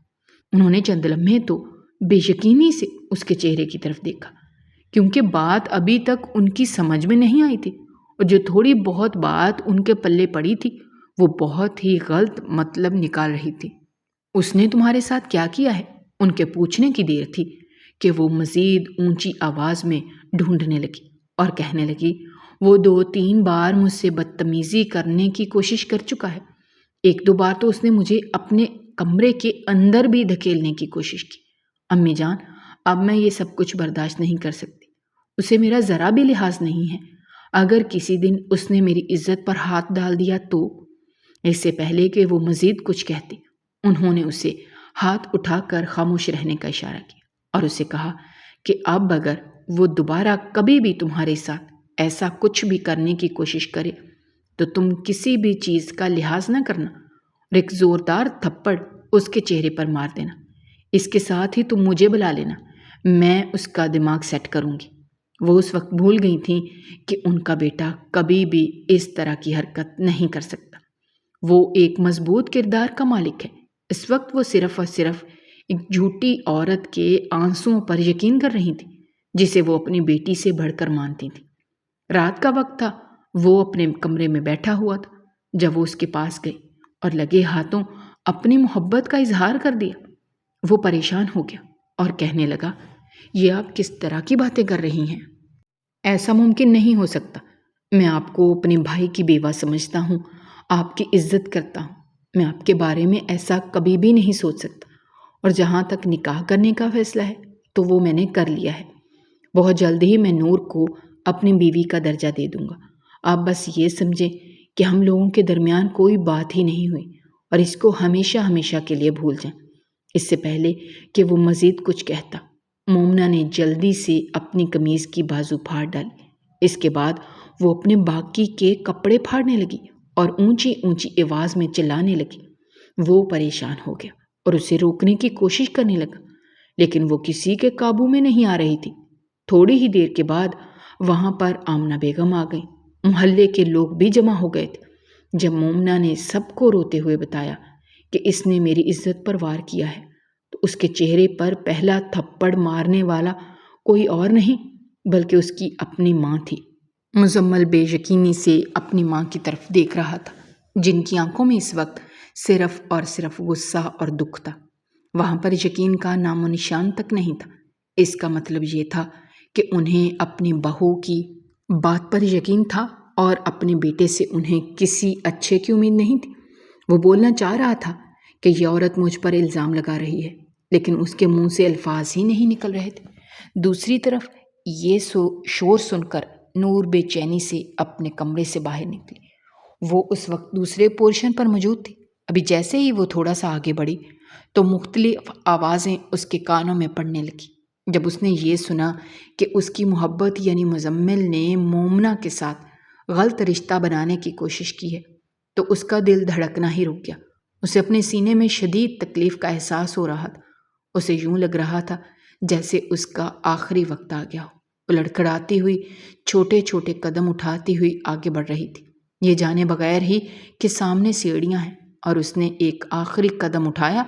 انہوں نے چند لمحے تو بے یقینی سے اس کے چہرے کی طرف دیکھا، کیونکہ بات ابھی تک ان کی سمجھ میں نہیں آئی تھی اور جو تھوڑی بہت بات ان کے پلے پڑی تھی وہ بہت ہی غلط مطلب نکال رہی تھی۔ اس نے تمہارے ساتھ کیا کیا ہے؟ ان کے پوچھنے کی دیر تھی کہ وہ مزید اونچی آواز میں ڈھونڈنے لگی اور کہنے لگی، وہ 2-3 بار مجھ سے بدتمیزی کرنے کی کوشش کر چکا ہے۔ 1-2 بار تو اس نے مجھے اپنے کمرے کے اندر بھی دھکیلنے کی کوشش کی۔ امی جان، اب میں یہ سب کچھ برداشت نہیں کر سکتی۔ اسے میرا ذرا بھی لحاظ نہیں ہے۔ اگر کسی دن اس نے میری عزت پر ہاتھ ڈال دیا تو… اس سے پہلے کہ وہ مزید کچھ کہتی، انہوں نے اسے ہاتھ اٹھا کر خاموش رہنے کا اشارہ کیا اور اسے کہا کہ اب اگر وہ دوبارہ کبھی بھی تمہارے ساتھ ایسا کچھ بھی کرنے کی کوشش کرے تو تم کسی بھی چیز کا لحاظ نہ کرنا اور ایک زوردار تھپڑ اس کے چہرے پر مار دینا۔ اس کے ساتھ ہی تم مجھے بلا لینا، میں اس کا دماغ سیٹ کروں گی۔ وہ اس وقت بھول گئی تھیں کہ ان کا بیٹا کبھی بھی اس طرح کی حرکت نہیں کر سکتا۔ وہ ایک مضبوط کردار کا مالک ہے۔ اس وقت وہ صرف اور صرف ایک جھوٹی عورت کے آنسوؤں پر یقین کر رہی تھی جسے وہ اپنی بیٹی سے بڑھ کر مانتی تھی۔ رات کا وقت تھا، وہ اپنے کمرے میں بیٹھا ہوا تھا جب وہ اس کے پاس گئی اور لگے ہاتھوں اپنی محبت کا اظہار کر دیا۔ وہ پریشان ہو گیا اور کہنے لگا، یہ آپ کس طرح کی باتیں کر رہی ہیں؟ ایسا ممکن نہیں ہو سکتا۔ میں آپ کو اپنے بھائی کی بیوہ سمجھتا ہوں، آپ کی عزت کرتا ہوں۔ میں آپ کے بارے میں ایسا کبھی بھی نہیں سوچ سکتا، اور جہاں تک نکاح کرنے کا فیصلہ ہے تو وہ میں نے کر لیا ہے۔ بہت جلد ہی میں نور کو اپنی بیوی کا درجہ دے دوں گا۔ آپ بس یہ سمجھیں کہ ہم لوگوں کے درمیان کوئی بات ہی نہیں ہوئی اور اس کو ہمیشہ ہمیشہ کے لیے بھول جائیں۔ اس سے پہلے کہ وہ مزید کچھ کہتا، مومنہ نے جلدی سے اپنی قمیض کی بازو پھاڑ ڈالی۔ اس کے بعد وہ اپنے باقی کے کپڑے پھاڑنے لگی اور اونچی اونچی آواز میں چلانے لگی۔ وہ پریشان ہو گیا اور اسے روکنے کی کوشش کرنے لگا، لیکن وہ کسی کے قابو میں نہیں آ رہی تھی۔ تھوڑی ہی دیر کے بعد وہاں پر آمنہ بیگم آ گئی۔ محلے کے لوگ بھی جمع ہو گئے تھے۔ جب مومنہ نے سب کو روتے ہوئے بتایا کہ اس نے میری عزت پر وار کیا ہے تو اس کے چہرے پر پہلا تھپڑ مارنے والا کوئی اور نہیں بلکہ اس کی اپنی ماں تھی۔ مزمل بے یقینی سے اپنی ماں کی طرف دیکھ رہا تھا، جن کی آنکھوں میں اس وقت صرف اور صرف غصہ اور دکھ تھا۔ وہاں پر یقین کا نام و نشان تک نہیں تھا۔ اس کا مطلب یہ تھا کہ انہیں اپنی بہو کی بات پر یقین تھا اور اپنے بیٹے سے انہیں کسی اچھے کی امید نہیں تھی۔ وہ بولنا چاہ رہا تھا کہ یہ عورت مجھ پر الزام لگا رہی ہے، لیکن اس کے منہ سے الفاظ ہی نہیں نکل رہے تھے۔ دوسری طرف یہ شور سن کر نور بے چینی سے اپنے کمرے سے باہر نکلی۔ وہ اس وقت دوسرے پورشن پر موجود تھی۔ ابھی جیسے ہی وہ تھوڑا سا آگے بڑھی تو مختلف آوازیں اس کے کانوں میں پڑنے لگیں۔ جب اس نے یہ سنا کہ اس کی محبت یعنی مزمل نے مومنہ کے ساتھ غلط رشتہ بنانے کی کوشش کی ہے تو اس کا دل دھڑکنا ہی رک گیا۔ اسے اپنے سینے میں شدید تکلیف کا احساس ہو رہا تھا۔ اسے یوں لگ رہا تھا جیسے اس کا آخری وقت آ گیا ہو۔ وہ لڑکھڑاتی ہوئی چھوٹے چھوٹے قدم اٹھاتی ہوئی آگے بڑھ رہی تھی، یہ جانے بغیر ہی کہ سامنے سیڑھیاں ہیں، اور اس نے ایک آخری قدم اٹھایا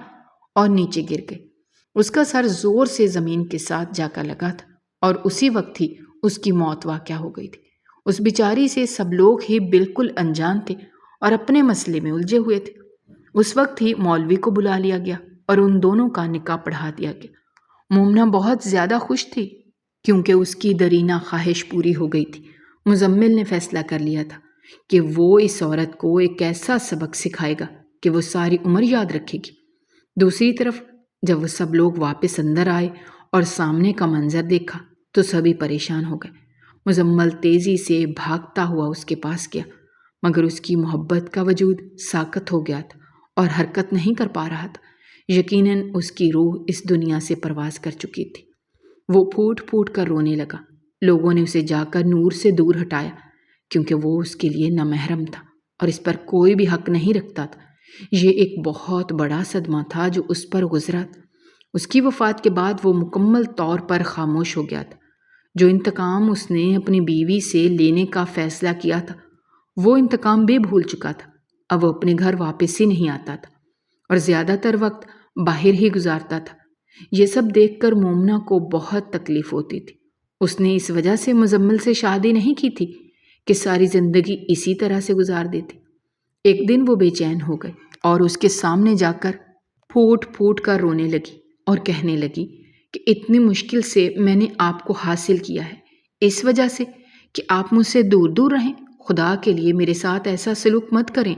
اور نیچے گر گئی۔ اس کا سر زور سے زمین کے ساتھ جا کر لگا تھا اور اسی وقت ہی اس کی موت واقع ہو گئی تھی۔ اس بیچاری سے سب لوگ ہی بالکل انجان تھے اور اپنے مسئلے میں الجھے ہوئے تھے۔ اس وقت ہی مولوی کو بلا لیا گیا اور ان دونوں کا نکاح پڑھا دیا گیا۔ مومنہ بہت زیادہ خوش تھی کیونکہ اس کی درینہ خواہش پوری ہو گئی تھی۔ مزمل نے فیصلہ کر لیا تھا کہ وہ اس عورت کو ایک ایسا سبق سکھائے گا کہ وہ ساری عمر یاد رکھے گی۔ دوسری طرف جب وہ سب لوگ واپس اندر آئے اور سامنے کا منظر دیکھا تو سبھی پریشان ہو گئے۔ مزمل تیزی سے بھاگتا ہوا اس کے پاس گیا، مگر اس کی محبت کا وجود ساکت ہو گیا تھا اور حرکت نہیں کر پا رہا تھا۔ یقیناً اس کی روح اس دنیا سے پرواز کر چکی تھی۔ وہ پھوٹ پھوٹ کر رونے لگا۔ لوگوں نے اسے جا کر نور سے دور ہٹایا کیونکہ وہ اس کے لیے نامحرم تھا اور اس پر کوئی بھی حق نہیں رکھتا تھا۔ یہ ایک بہت بڑا صدمہ تھا جو اس پر گزرا تھا۔ اس کی وفات کے بعد وہ مکمل طور پر خاموش ہو گیا تھا۔ جو انتقام اس نے اپنی بیوی سے لینے کا فیصلہ کیا تھا وہ انتقام بھی بھول چکا تھا۔ اب وہ اپنے گھر واپس ہی نہیں آتا تھا اور زیادہ تر وقت باہر ہی گزارتا تھا۔ یہ سب دیکھ کر مومنہ کو بہت تکلیف ہوتی تھی۔ اس نے اس وجہ سے مزمل سے شادی نہیں کی تھی کہ ساری زندگی اسی طرح سے گزار دیتی۔ ایک دن وہ بے چین ہو گئے اور اس کے سامنے جا کر پھوٹ پھوٹ کر رونے لگی اور کہنے لگی کہ اتنی مشکل سے میں نے آپ کو حاصل کیا ہے، اس وجہ سے کہ آپ مجھ سے دور دور رہیں۔ خدا کے لیے میرے ساتھ ایسا سلوک مت کریں۔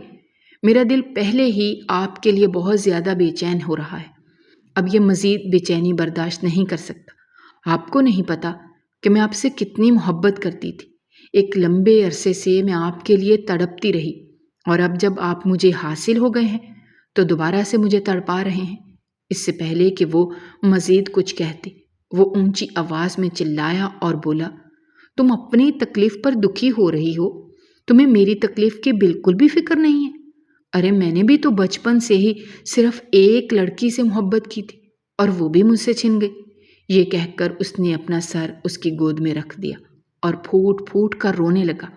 میرا دل پہلے ہی آپ کے لیے بہت زیادہ بے چین ہو رہا ہے۔ اب یہ مزید بے چینی برداشت نہیں کر سکتا۔ آپ کو نہیں پتا کہ میں آپ سے کتنی محبت کرتی تھی۔ ایک لمبے عرصے سے میں آپ کے لیے تڑپتی رہی اور اب جب آپ مجھے حاصل ہو گئے ہیں تو دوبارہ سے مجھے تڑپا رہے ہیں۔ اس سے پہلے کہ وہ مزید کچھ کہتی وہ اونچی آواز میں چلایا اور بولا، تم اپنی تکلیف پر دکھی ہو رہی ہو، تمہیں میری تکلیف کی بالکل بھی فکر نہیں ہے۔ ارے میں نے بھی تو بچپن سے ہی صرف ایک لڑکی سے محبت کی تھی اور وہ بھی مجھ سے چھن گئی۔ یہ کہہ کر اس نے اپنا سر اس کی گود میں رکھ دیا اور پھوٹ پھوٹ کر رونے لگا۔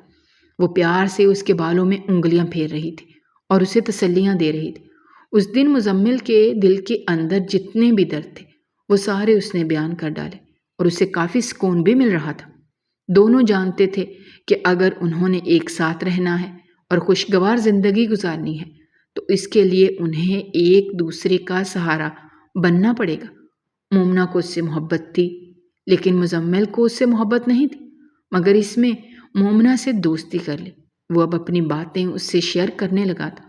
وہ پیار سے اس کے بالوں میں انگلیاں پھیر رہی تھی اور اسے تسلیاں دے رہی تھی۔ اس دن مزمل کے دل کے اندر جتنے بھی درد تھے وہ سارے اس نے بیان کر ڈالے اور اسے کافی سکون بھی مل رہا تھا۔ دونوں جانتے تھے کہ اگر انہوں نے ایک ساتھ رہنا ہے اور خوشگوار زندگی گزارنی ہے تو اس کے لیے انہیں ایک دوسرے کا سہارا بننا پڑے گا۔ مومنہ کو اس سے محبت تھی لیکن مزمل کو اس سے محبت نہیں تھی، مگر اس میں مومنہ سے دوستی کر لی۔ وہ اب اپنی باتیں اس سے شیئر کرنے لگا تھا،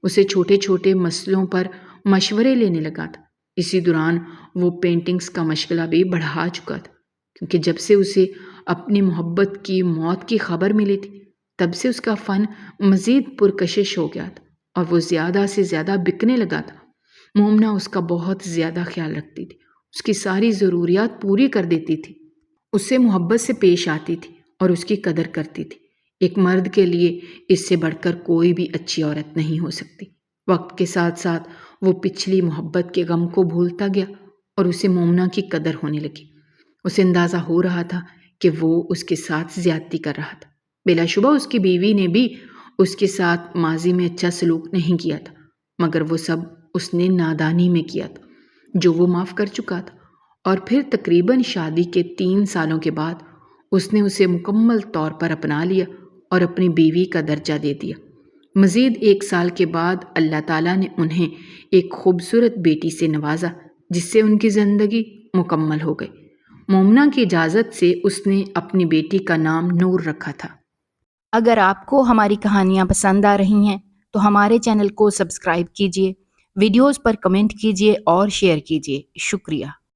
اسے چھوٹے چھوٹے مسئلوں پر مشورے لینے لگا تھا۔ اسی دوران وہ پینٹنگز کا مشغلہ بھی بڑھا چکا تھا کیونکہ جب سے اسے اپنی محبت کی موت کی خبر ملی تھی تب سے اس کا فن مزید پرکشش ہو گیا تھا اور وہ زیادہ سے زیادہ بکنے لگا تھا۔ مومنہ اس کا بہت زیادہ خیال رکھتی تھی، اس کی ساری ضروریات پوری کر دیتی تھی، اس سے محبت سے پیش آتی تھی اور اس کی قدر کرتی تھی۔ ایک مرد کے لیے اس سے بڑھ کر کوئی بھی اچھی عورت نہیں ہو سکتی۔ وقت کے ساتھ ساتھ وہ پچھلی محبت کے غم کو بھولتا گیا اور اسے مومنہ کی قدر ہونے لگی۔ اسے اندازہ ہو رہا تھا کہ وہ اس کے ساتھ زیادتی کر رہا تھا۔ بلا شبہ اس کی بیوی نے بھی اس کے ساتھ ماضی میں اچھا سلوک نہیں کیا تھا، مگر وہ سب اس نے نادانی میں کیا تھا جو وہ معاف کر چکا تھا۔ اور پھر تقریباً شادی کے 3 سالوں کے بعد اس نے اسے مکمل طور پر اپنا لیا اور اپنی بیوی کا درجہ دے دیا۔ مزید 1 سال کے بعد اللہ تعالیٰ نے انہیں ایک خوبصورت بیٹی سے نوازا جس سے ان کی زندگی مکمل ہو گئی۔ مومنہ کی اجازت سے اس نے اپنی بیٹی کا نام نور رکھا تھا۔ اگر آپ کو ہماری کہانیاں پسند آ رہی ہیں تو ہمارے چینل کو سبسکرائب کیجیے، ویڈیوز پر کمنٹ کیجیے اور شیئر کیجیے۔ شکریہ۔